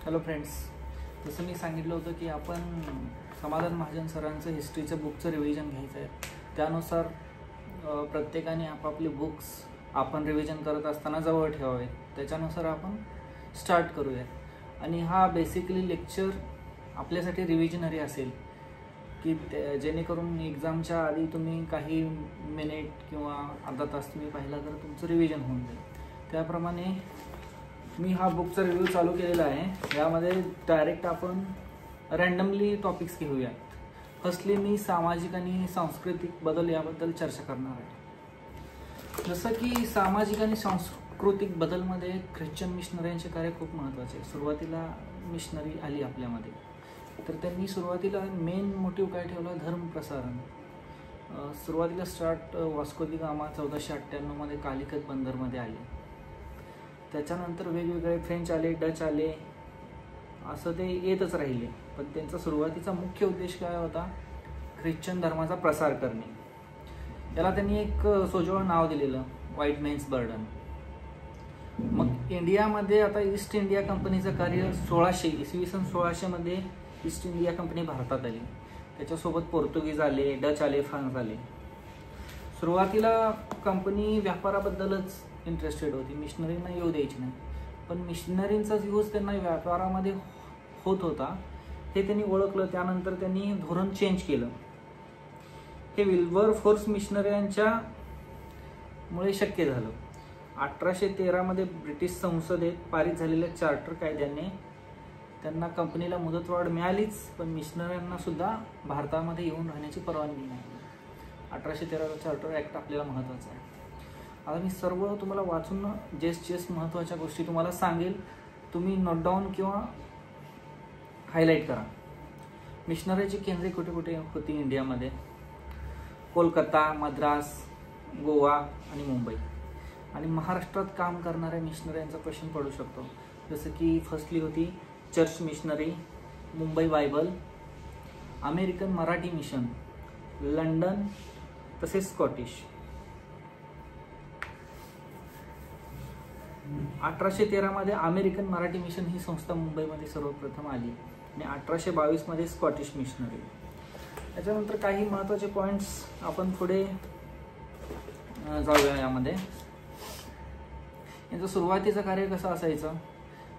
Hello friends, जसं मी सांगितलं होतं की आपण समाधान महाजन सरांचं हिस्ट्रीचं बुकचं रिव्हिजन घ्यायचं आहे. त्यानुसार प्रत्येकाने आपापली बुक्स आपण रिव्हिजन करत असताना जवळ ठेवावेत. त्याच्यानुसार आपण स्टार्ट करूया. आणि हा बेसिकली लेक्चर आपल्यासाठी रिव्हिजनरी असेल की जेणेकरून एक्झामच्या आधी तुम्ही काही मिनिट किंवा अर्धा तास तुम्ही पाहिला तर तुमचं रिव्हिजन होऊन जाईल. त्याप्रमाणे मी हा बुकचा रिव्ह्यू चालू केलेला आहे. यामध्ये डायरेक्ट आपण रँडमली टॉपिक्स घेऊयात. फर्स्टली मी सामाजिक आणि सांस्कृतिक बदल याबद्दल चर्चा करणार आहे. जसं की सामाजिक आणि सांस्कृतिक बदलमध्ये ख्रिश्चन मिशनऱ्यांचे कार्य खूप महत्त्वाचे आहे. सुरुवातीला मिशनरी आली आपल्यामध्ये, तर त्यांनी सुरुवातीला मेन मोटिव्ह काय ठेवला? धर्म प्रसारण. सुरुवातीला स्टार्ट वास्को दी गामा 1498 कालिकत बंदरमध्ये आले. त्याच्यानंतर वेगवेगळे फ्रेंच आले, डच आले, असं ते येतच राहिले. पण त्यांचा सुरुवातीचा मुख्य उद्देश काय होता? ख्रिश्चन धर्माचा प्रसार करणे. याला त्यांनी एक सोजवळ नाव दिलेलं, व्हाईट मेन्स बर्डन. मग इंडियामध्ये आता ईस्ट इंडिया कंपनीचं कार्य 1600 मध्ये ईस्ट इंडिया कंपनी भारतात आली. त्याच्यासोबत पोर्तुगीज आले, डच आले, फ्रान्स आले. सुरुवातीला कंपनी व्यापाराबद्दलच इंटरेस्टेड होती, मिशनरींना येऊ द्यायची नाही. पण मिशनरींचाच यूज त्यांना व्यापारामध्ये होत होता हे त्यांनी ओळखलं. त्यानंतर त्यांनी धोरण चेंज केलं. हे विल्बरफोर्स मिशनऱ्यांच्या मुळे शक्य झालं. 1813 मध्ये ब्रिटिश संसदेत पारित झालेल्या चार्टर कायद्याने त्यांना कंपनीला मुदतवाढ मिळालीच, पण मिशनऱ्यांना सुद्धा भारतामध्ये येऊन राहण्याची परवानगी नाही. 1813 चार्टर ॲक्ट आपल्याला महत्त्वाचा आहे. आता मी सर्व तुम्हाला वाचून जेस महत्त्वाच्या गोष्टी तुम्हाला सांगेल. तुम्ही नोट डाऊन किंवा हायलाईट करा. मिशनरीची केंद्रे कुठे कुठे होती इंडियामध्ये? कोलकाता, मद्रास, गोवा आणि मुंबई. आणि महाराष्ट्रात काम करणाऱ्या मिशनऱ्यांचा प्रश्न पडू शकतो. जसं की फर्स्टली होती church missionary, Mumbai Bible, American Marathi mission, London, तसेच स्कॉटिश. 1813 मध्ये अमेरिकन मराठी मिशन ही संस्था मुंबईमध्ये सर्वप्रथम आली आणि 1822 मध्ये स्कॉटिश मिशनरी. त्याच्यानंतर काही महत्त्वाचे पॉईंट्स आपण पुढे जाऊया. यामध्ये यांचं सुरुवातीचं कार्य कसं असायचं?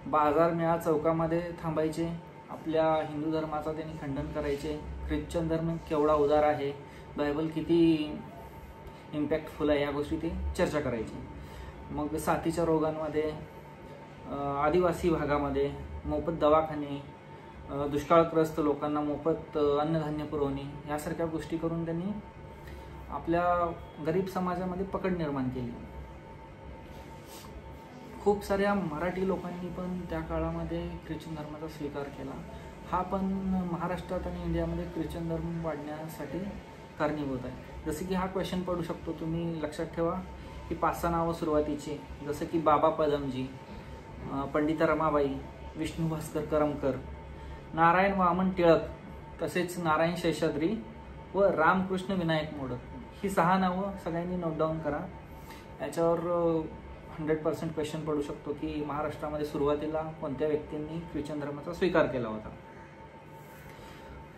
बाजार मेळा चौकामध्ये थांबायचे, आपल्या हिंदू धर्माचा त्यांनी खंडन करायचे. ख्रिश्चन धर्म केवढा उदार आहे, बायबल किती इम्पॅक्टफुल आहे, या गोष्टी ते चर्चा करायची. मग साथीच्या रोगांमध्ये, आदिवासी भागामध्ये मोफत दवाखाने, दुष्काळग्रस्त लोकांना मोफत अन्नधान्य पुरवणे, यासारख्या गोष्टी करून त्यांनी आपल्या गरीब समाजामध्ये पकड निर्माण केली. खूप साऱ्या मराठी लोकांनी पण त्या काळामध्ये ख्रिश्चन धर्माचा स्वीकार केला. हा पण महाराष्ट्रात आणि इंडियामध्ये ख्रिश्चन धर्म वाढण्यासाठी कारणीभूत आहे. जसे की हा क्वेश्चन पडू शकतो, तुम्ही लक्षात ठेवा की 5 नावं सुरुवातीची, जसं की बाबा पदमजी, पंडिता रमाबाई, विष्णू भास्कर करमकर, नारायण वामन टिळक, तसेच नारायण शेषाद्री व रामकृष्ण विनायक मोडक. ही 6 नावं सगळ्यांनी नोट डाऊन करा. याच्यावर 100% क्वेश्चन पडू शकतो की महाराष्ट्रामध्ये सुरुवातीला कोणत्या व्यक्तींनी ख्रिश्चन धर्माचा स्वीकार केला होता.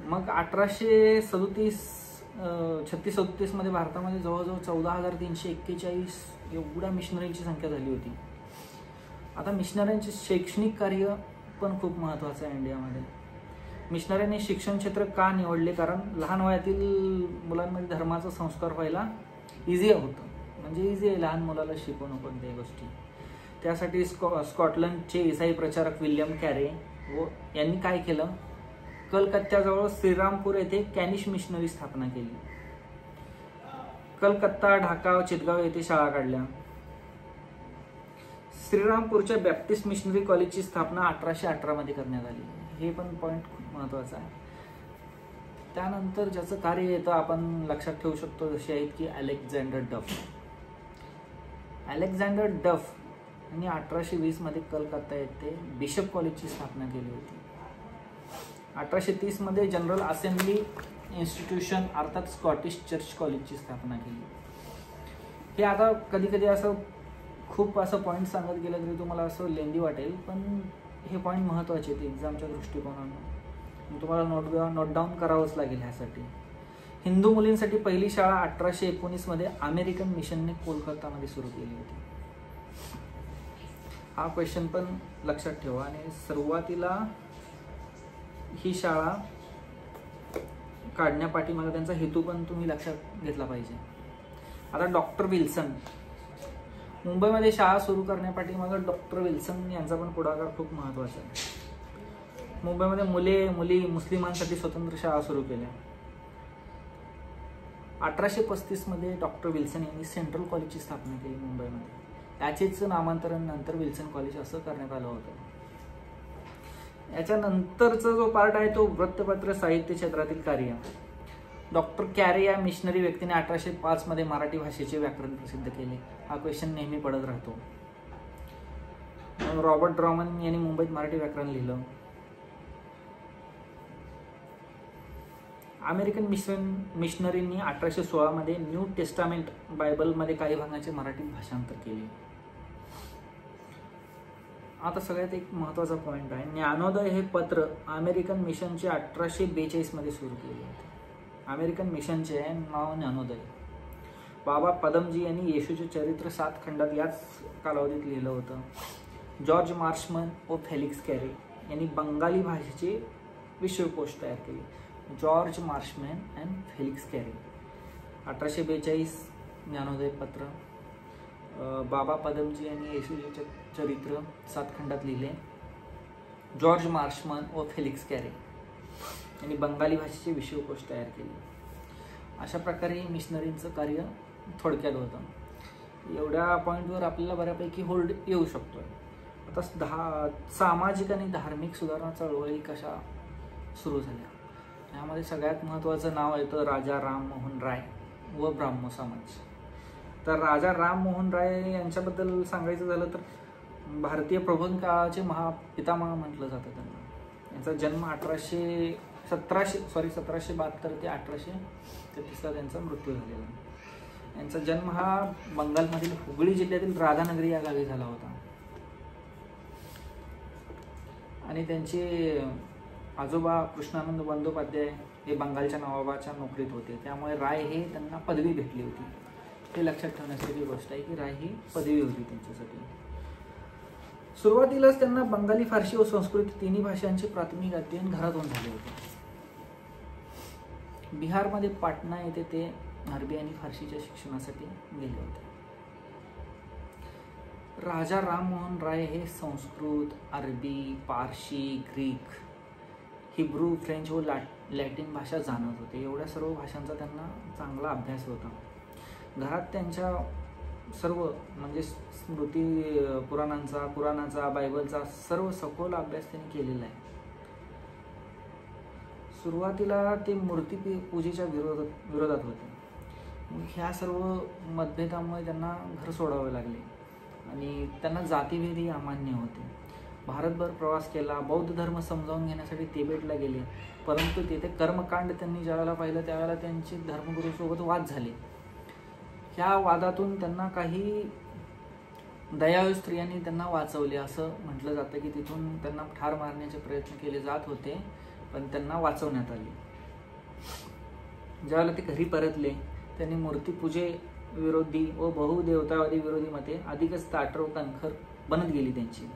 मग 1836 मध्ये भारतामध्ये जवळजवळ 14,341 एवढ्या मिशनरीची संख्या झाली होती. आता मिशनऱ्यांचे शैक्षणिक कार्य पण खूप महत्त्वाचं आहे इंडियामध्ये. मिशनऱ्यांनी शिक्षण क्षेत्र का निवडले? कारण लहान वयातील मुलांमध्ये धर्माचा संस्कार व्हायला इझी होतं. म्हणजे इझी आहे लहान मुलाला शिकवणं कोणत्याही गोष्टी. त्यासाठी स्कॉटलंडचे ईसाई प्रचारक विल्यम कॅरे यांनी काय केलं? कलकत्त्याजवळ श्रीरामपूर येथे कॅनिश मिशनरी स्थापना केली. कलकत्ता, ढाका, चितगाव येथे शाळा काढल्या. श्रीरामपूरच्या बॅप्टिस्ट मिशनरी कॉलेजची स्थापना 1818 मध्ये करण्यात आली. हे पण पॉईंट खूप महत्त्वाचा आहे. त्यानंतर ज्याचं कार्य येतं आपण लक्षात ठेवू शकतो, जसे आहेत की अलेक्झांडर डफ. अलेक्झांडर डफ यांनी 1820 मध्ये कलकत्ता येथे बिशप कॉलेजची स्थापना केली होती. 1830 मध्ये जनरल असेंब्ली इन्स्टिट्यूशन अर्थात स्कॉटिश चर्च कॉलेजची स्थापना केली. हे आता कधी कधी असं खूप असं पॉईंट सांगत गेलं तरी तुम्हाला असं लेंदी वाटेल, पण हे पॉईंट महत्त्वाचे आहेत एक्झामच्या दृष्टिकोनानं, तुम्हाला नोट डाऊन करावंच लागेल. ह्यासाठी हिंदू मुलींसाठी पहिली शाळा 1819 अमेरिकन मिशनने कोलकातामध्ये सुरू केली होती. हा क्वेश्चन पण लक्षात ठेवा. आणि सुरुवातीला ही शाळा काढण्यापाठीमागे त्यांचा हेतू पण तुम्ही लक्षात घेतला पाहिजे. आता डॉक्टर विल्सन, मुंबईमध्ये शाळा सुरू करण्यापाठीमागे डॉक्टर विल्सन यांचा पण पुढाकार खूप महत्त्वाचा आहे. मुंबईमध्ये मुली मुस्लिमांसाठी स्वतंत्र शाळा सुरू केल्या. 1835 डॉक्टर विल्सन यांनी सेंट्रल कॉलेजची स्थापना केली मुंबईमध्ये. त्याचेच नामांतरण नंतर विल्सन कॉलेज असं करण्यात आलं होतं. याच्यानंतरचा जो पार्ट आहे तो वृत्तपत्र साहित्य क्षेत्रातील कार्य. डॉक्टर कॅरे या मिशनरी व्यक्तीने 1805 मराठी भाषेचे व्याकरण प्रसिद्ध केले. हा क्वेश्चन नेहमी पडत राहतो. रॉबर्ट ड्रॉमन यांनी मुंबईत मराठी व्याकरण लिहिलं. अमेरिकन मिशनरींनी 1816 न्यू टेस्टामेंट बायबलमध्ये काही भागांचे मराठीत भाषांतर केले. आता सगळ्यात एक महत्त्वाचा पॉईंट आहे, ज्ञानोदय हे पत्र अमेरिकन मिशनचे 1842 सुरू केले होते. अमेरिकन मिशनचे नाव ज्ञानोदय. बाबा पदमजी यांनी येशूचे चरित्र 7 खंडात याच कालावधीत लिहिलं होतं. जॉर्ज मार्शमन व फेलिक्स कॅरे यांनी बंगाली भाषेचे विश्वकोश तयार केले. George Marshman and Felix Carey. 1842 Dnyanodaya पत्र. बाबा पदमजी यांनी येशूचे चरित्र 7 खंडात लिहिले. जॉर्ज मार्शमन व फेलिक्स कॅरे यांनी बंगाली भाषेचे विश्वकोश तयार केले. अशा प्रकारे मिशनरींचं कार्य थोडक्यात होतं. एवढ्या पॉईंटवर आपल्याला बऱ्यापैकी होल्ड येऊ शकतो. आता सामाजिक आणि धार्मिक सुधारणा चळवळी कशा सुरू झाल्या, यामध्ये सगळ्यात महत्त्वाचं नाव येतं राजा राममोहन राय व ब्राह्मो समाज. तर राजा राममोहन राय यांच्याबद्दल सांगायचं झालं तर भारतीय प्रबोधन काळाचे महापितामह म्हटलं जातं त्यांना. यांचा जन्म 1772 ते 1833 त्यांचा मृत्यू झालेला. यांचा जन्म हा बंगालमधील हुगळी जिल्ह्यातील राधानगरी या गावी झाला होता. आणि त्यांचे आजोबा कृष्णानंद बंदोपाध्याय हे बंगालच्या नवाबाच्या नोकरीत होते. त्यामुळे राय हे त्यांना पदवी भेटली होती. ते लक्षात ठेवण्यासारखी गोष्ट आहे की राय ही पदवी होती त्यांच्यासाठी. सुरुवातीलाच त्यांना बंगाली, फारसी व संस्कृत तिन्ही भाषांचे प्राथमिक अध्ययन घरातून झाले होते. बिहारमध्ये पाटणा येथे ते अरबी आणि फारसीच्या शिक्षणासाठी गेले होते. राजा राममोहन राय हे संस्कृत, अरबी, पारशी, ग्रीक, हिब्रू, फ्रेंच व लॅटिन भाषा जाणत होते. एवढ्या सर्व भाषांचा त्यांना चांगला अभ्यास होता. घरात त्यांच्या सर्व म्हणजे स्मृती पुराणाचा, बायबलचा सर्व सखोल अभ्यास त्यांनी केलेला आहे. सुरुवातीला ते मूर्ती पूजेच्या विरोधात होते. मग ह्या सर्व मतभेदामुळे त्यांना घर सोडावे लागले आणि त्यांना जातीभेदही अमान्य होते. भारतभर प्रवास केला. बौद्ध धर्म समजावून घेण्यासाठी तिबेटला गेले. परंतु तेथे कर्मकांड त्यांनी ज्यावेळेला पाहिलं त्यावेळेला त्यांचे धर्मगुरूसोबत वाद झाले. ह्या वादातून त्यांना काही दयाळू स्त्रियांनी त्यांना वाचवले असं म्हटलं जातं की तिथून त्यांना ठार मारण्याचे प्रयत्न केले जात होते, पण त्यांना वाचवण्यात आले. ज्यावेळेला ते घरी परतले त्यांनी मूर्तीपूजे विरोधी व बहुदेवतावादी विरोधी मते अधिकच ताठर व कणखर बनत गेली त्यांची.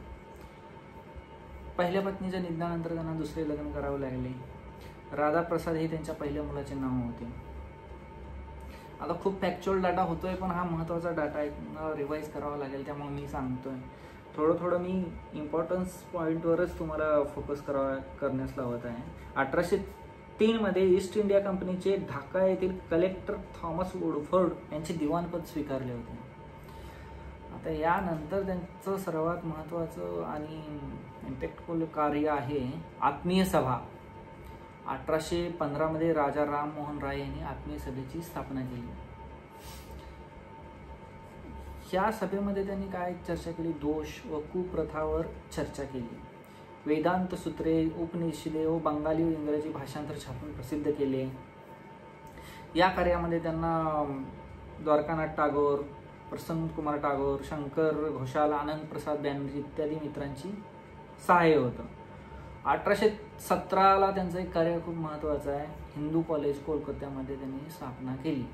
पहिल्या पत्नीच्या निधनानंतर त्यांना दुसरे लग्न करावे लागले. राधाप्रसाद हे त्यांच्या पहिल्या मुलाचे नाव होते. आता खूप फॅक्च्युअल डाटा होतोय, पण हा महत्त्वाचा डाटा आहे, रिवाईज करावा लागेल, त्यामुळे मी सांगतोय. थोडं मी इम्पॉर्टन्स पॉईंटवरच तुम्हाला फोकस करण्यास लावत आहे. 1803 ईस्ट इंडिया कंपनीचे ढाका येथील कलेक्टर थॉमस वुडफोर्ड यांचे दिवाणपद स्वीकारले होते. आता यानंतर त्यांचं सर्वात महत्त्वाचं आणि इम्पॅक्टफुल कार्य आहे आत्मीय सभा. 1815 राजा राममोहन राय यांनी आत्मीय सभेची स्थापना केली. या सभेमध्ये त्यांनी काय चर्चा केली? दोष व कुप्रथावर चर्चा केली. वेदांत सूत्रे, उपनिषदे व बंगाली व इंग्रजी भाषांतर छापून प्रसिद्ध केले. या कार्यामध्ये त्यांना द्वारकानाथ टागोर, प्रसन्न कुमार टागोर, शंकर घोषाल, आनंद प्रसाद बॅनर्जी इत्यादी मित्रांची सहाय्य होतं. 1817ला त्यांचं एक कार्य खूप महत्त्वाचं आहे. हिंदू कॉलेज कोलकात्यामध्ये त्यांनी स्थापना केली.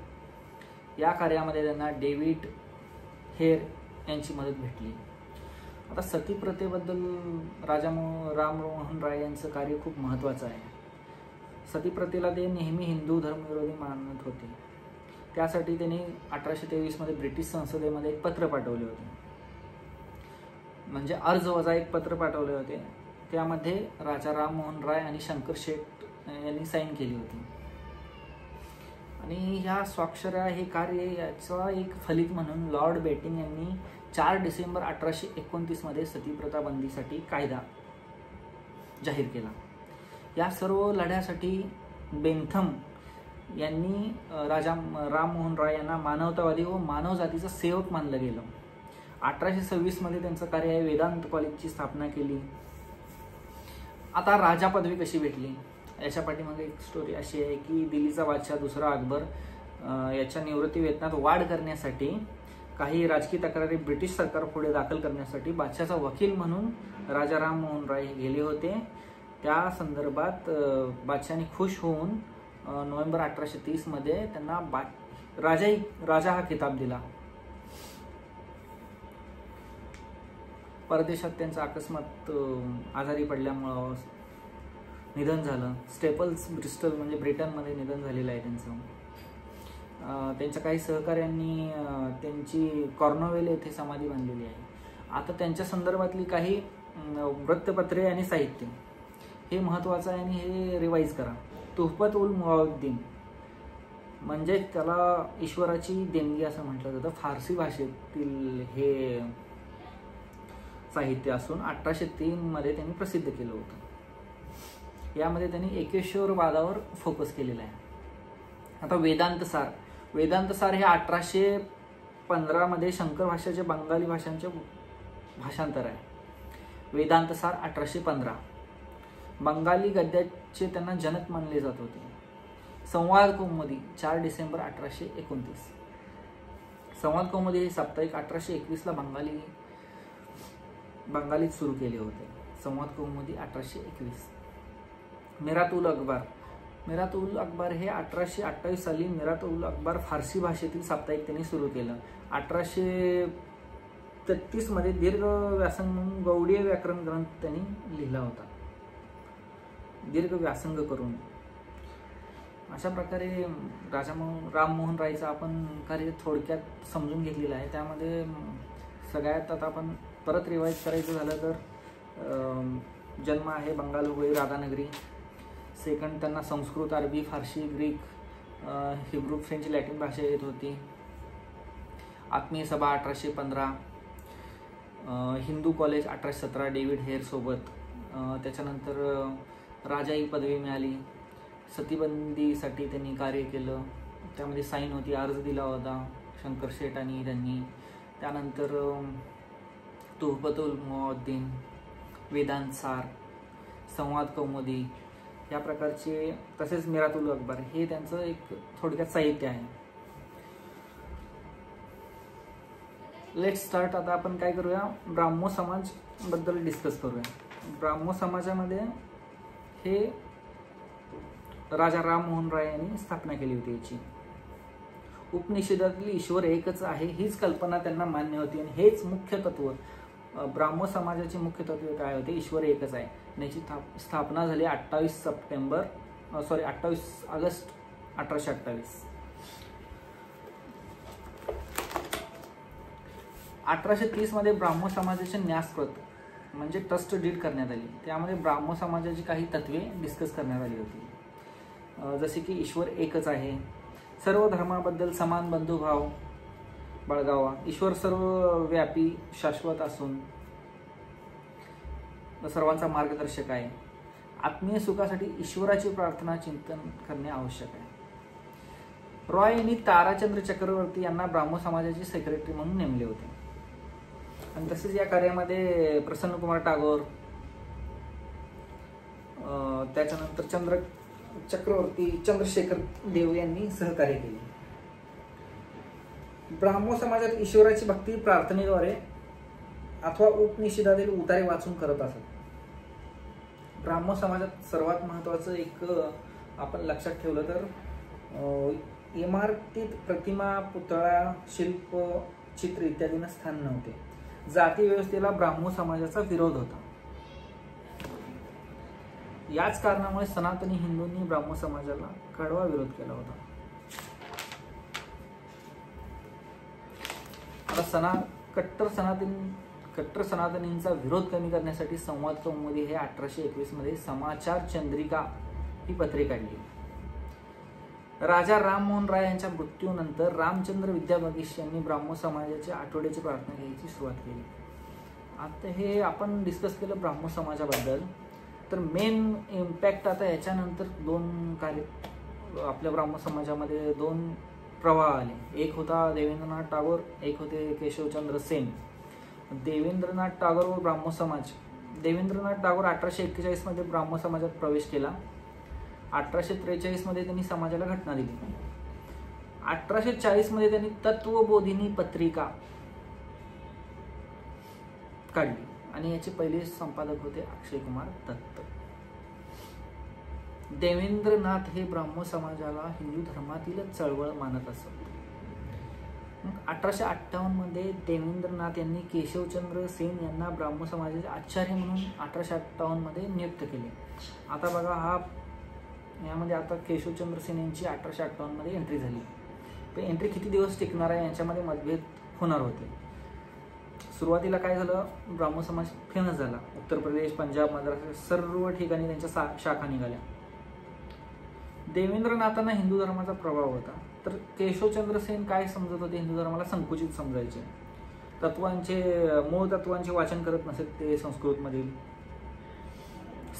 या कार्यामध्ये त्यांना डेव्हिड हेर यांची मदत भेटली. आता सती प्रथेबद्दल राममोहन राय यांचं कार्य खूप महत्त्वाचं आहे. सती प्रथेला ते नेहमी हिंदू धर्मविरोधी मानत होते. त्यासाठी त्यांनी 1823 मध्ये ब्रिटिश संसदेमध्ये एक पत्र पाठवले होते, म्हणजे अर्ज वजा एक पत्र पाठवले होते. त्यामध्ये राजा राममोहन राय आणि शंकर शेठ यांनी साईन केली होती. आणि ह्या स्वाक्षऱ्या हे कार्य याचा एक फलित म्हणून लॉर्ड बेटिंग यांनी 4 डिसेंबर 1829 मध्ये सतीप्रथा बंदीसाठी कायदा जाहीर केला. या सर्व लढ्यासाठी बेंथम यांनी राजा राममोहन राय यांना मानवतावादी व मानवजातीचा सेवक मानलं गेलं. 1826 मध्ये त्यांचं कार्य आहे वेदांत कॉलेजची स्थापना केली. आता राजा पदवी कशी भेटली याच्या पाठीमागे एक स्टोरी अशी आहे की दिल्लीचा बादशाह दुसरा अकबर याच्या निवृत्ती वेतनात वाढ करण्यासाठी काही राजकीय तक्रारी ब्रिटिश सरकार पुढे दाखल करण्यासाठी बादशाहचा वकील म्हणून राजा राममोहन राय गेले होते. त्या संदर्भात बादशाहाने खुश होऊन नोव्हेंबर 1830 मध्ये त्यांना राजा हा किताब दिला. परदेशात त्यांचं अकस्मात आजारी पडल्यामुळं निधन झालं. स्टेपल्स ब्रिस्टल म्हणजे ब्रिटनमध्ये निधन झालेलं आहे त्यांचं. त्यांच्या काही सहकाऱ्यांनी त्यांची कॉर्नवेल येथे समाधी बांधलेली आहे. आता त्यांच्या संदर्भातली काही वृत्तपत्रे आणि साहित्य हे महत्त्वाचं आहे आणि हे रिवाईज करा. तुहफत उल मुआद्दीन म्हणजे त्याला ईश्वराची देणगी असं म्हटलं जातं. फारसी भाषेतील हे साहित्य असून 1803 मध्ये त्यांनी प्रसिद्ध केलं होतं. यामध्ये त्यांनी एकेश्वरवादावर फोकस केलेला आहे. आता वेदांत सार हे 1815 मध्ये शंकर भाषेचे बंगाली भाषांचे भाषांतर आहे. वेदांत सार 1815 बंगाली गद्याचे त्यांना जनक मानले जात होते. संवाद कौमुदी 4 डिसेंबर 1829. संवाद कौमुदी हे साप्ताहिक 1821 ला बंगालीत सुरू केले होते. संवाद कौमुदी 1821. मिरात उल अकबर हे 1828 साली मिरात उल अकबर फारसी भाषेतील साप्ताहिक त्यांनी सुरू केलं. 1833 मध्ये दीर्घ व्यासंग म्हणून गौडीय व्याकरण ग्रंथ त्यांनी लिहिला होता, दीर्घ व्यासंग करून. अशा प्रकारे राममोहन रायचं आपण कार्य थोडक्यात समजून घेतलेलं आहे. त्यामध्ये सगळ्यात आता आपण परत रिवाईज करायचं झालं तर जन्म आहे बंगाल हुबळी राधानगरी. सेकंड त्यांना संस्कृत, अरबी, फारसी, ग्रीक, हिब्रू, फ्रेंच, लॅटिन भाषा येत होती. आत्मीय सभा 1815. हिंदू कॉलेज 1817 डेव्हिड हेर सोबत. त्याच्यानंतर राजा ही पदवी मिळाली. सतीबंदीसाठी त्यांनी कार्य केलं, त्यामध्ये साईन होती, अर्ज दिला होता शंकर शेठ आणि त्यांनी. त्यानंतर तुहफतुल मुआद्दीन, वेदांत सार, संवाद कौमुदी या प्रकारचे, तसेच मिरातुल अकबर हे त्यांचं एक थोडक्यात साहित्य आहे. Let start. आता आपण काय करूया, ब्राह्मो समाज बद्दल डिस्कस करूया. ब्राह्मो समाजामध्ये हे राजा राममोहन राय यांनी स्थापना केली होती. याची उपनिषदातील ईश्वर एकच आहे हीच कल्पना त्यांना मान्य होती आणि हेच मुख्य तत्व. ब्राह्मो समाजाचे मुख्य तत्व काय होते, ईश्वर एकच आहे. याची स्थापना झाली 28 ऑगस्ट 1828. 1830 मध्ये ब्राह्मो समाजाचे न्यासकृत म्हणजे ट्रस्ट डीड करण्यात आली. त्यामध्ये ब्राह्मो समाजाची काही तत्वे डिस्कस करण्यात आली होती, जसे की ईश्वर एकच आहे, सर्व धर्माबद्दल समान बंधुभाव बाळगावा, ईश्वर सर्व व्यापी शाश्वत असून सर्वांचा मार्गदर्शक आहे, आत्मीय सुखासाठी ईश्वराची प्रार्थना चिंतन करणे आवश्यक आहे. रॉय यांनी ताराचंद्र चक्रवर्ती यांना ब्राह्मो समाजाचे सेक्रेटरी म्हणून नेमले होते. आणि तसेच या कार्यामध्ये प्रसन्नकुमार टागोर, त्याच्यानंतर चक्रवर्ती चंद्रशेखर देव यांनी सहकार्य केले. ब्राह्मो समाजात ईश्वराची भक्ती प्रार्थनेद्वारे अथवा उपनिषदातील उतारे वाचून करत असत. ब्राह्मो समाजात सर्वात महत्त्वाचं एक आपण लक्षात ठेवलं तर इमारतीत प्रतिमा, पुतळा, शिल्प, चित्र इत्यादींना स्थान नव्हते. जाती व्यवस्थेला ब्राह्मो समाजाचा विरोध होता. याच कारणामुळे सनातनी हिंदूंनी ब्राह्मो समाजाला कडवा विरोध केला होता. आता कट्टर सनातनींचा विरोध कमी करण्यासाठी संवाद कौमुदी हे 1821 मध्ये समाचार चंद्रिका ही पत्रे काढली. राजा राममोहन राय यांच्या मृत्यूनंतर रामचंद्र विद्याबागीश यांनी ब्राह्मो समाजाच्या आठवड्याची प्रार्थना घ्यायची सुरुवात केली. आता हे आपण डिस्कस केलं ब्राह्मो समाजाबद्दल. तर मेन इम्पॅक्ट आता याच्यानंतर दोन कार्य आपल्या ब्राह्मो समाजामध्ये दोन प्रवाह आले. एक होता देवेंद्रनाथ टागोर, एक होते केशवचंद्र सेन. देवेंद्रनाथ टागोर व ब्राह्मो समाज. देवेंद्रनाथ टागोर 1841 मध्ये ब्राह्मो समाजात प्रवेश केला. 1843 मध्ये त्यांनी समाजाला घटना दिली. 1840 मध्ये त्यांनी तत्वबोधिनी पत्रिका काढली आणि याचे पहिले संपादक होते अक्षय कुमार दत्त. देवेंद्रनाथ हे ब्राह्मो समाजाला हिंदू धर्मातीलच चळवळ मानत असत. 1858 मध्ये देवेंद्रनाथ यांनी केशवचंद्र सेन यांना ब्राह्मो समाजाचे आचार्य म्हणून 1858 मध्ये नियुक्त केले. आता बघा यामध्ये आता केशवचंद्र सेन यांची 1858 मध्ये एंट्री झाली. पण एंट्री किती दिवस टिकणार आहे यांच्यामध्ये मतभेद होणार होते. सुरुवातीला काय झालं, ब्राह्मो समाज फेमस झाला. उत्तर प्रदेश, पंजाब, महाराष्ट्र सर्व ठिकाणी त्यांच्या शाखा निघाल्या. देवेंद्रनाथांना हिंदू धर्माचा प्रभाव होता. तर केशवचंद्र सेन काय समजत होते, हिंदू धर्माला संकुचित समजायचे. मूळ तत्वांचे वाचन करत नसत ते संस्कृतमधील.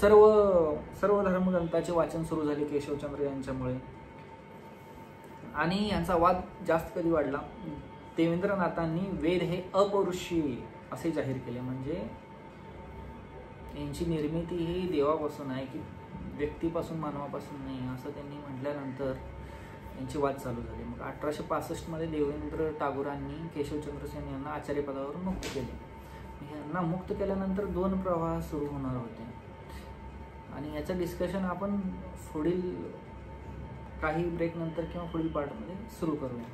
सर्व धर्मग्रंथाचे वाचन सुरू झाले केशवचंद्र यांच्यामुळे. आणि यांचा वाद जास्त कधी वाढला, देवेंद्रनाथांनी वेद हे अपौरुषीय असे जाहीर केले. म्हणजे यांची निर्मिती ही देवापासून आहे की व्यक्तीपासून, मानवापासून नाही असं त्यांनी म्हटल्यानंतर यांचे वाद चालू झाले. मग 1865 मध्ये देवेंद्र टागोरांनी केशवचंद्र सेन यांना आचार्यपदावरून मुक्त केले. यांना मुक्त केल्यानंतर दोन प्रवाह सुरू होणार होते आणि याचं डिस्कशन आपण पुढील काही ब्रेक नंतर किंवा पुढील पार्टमध्ये सुरू करूया.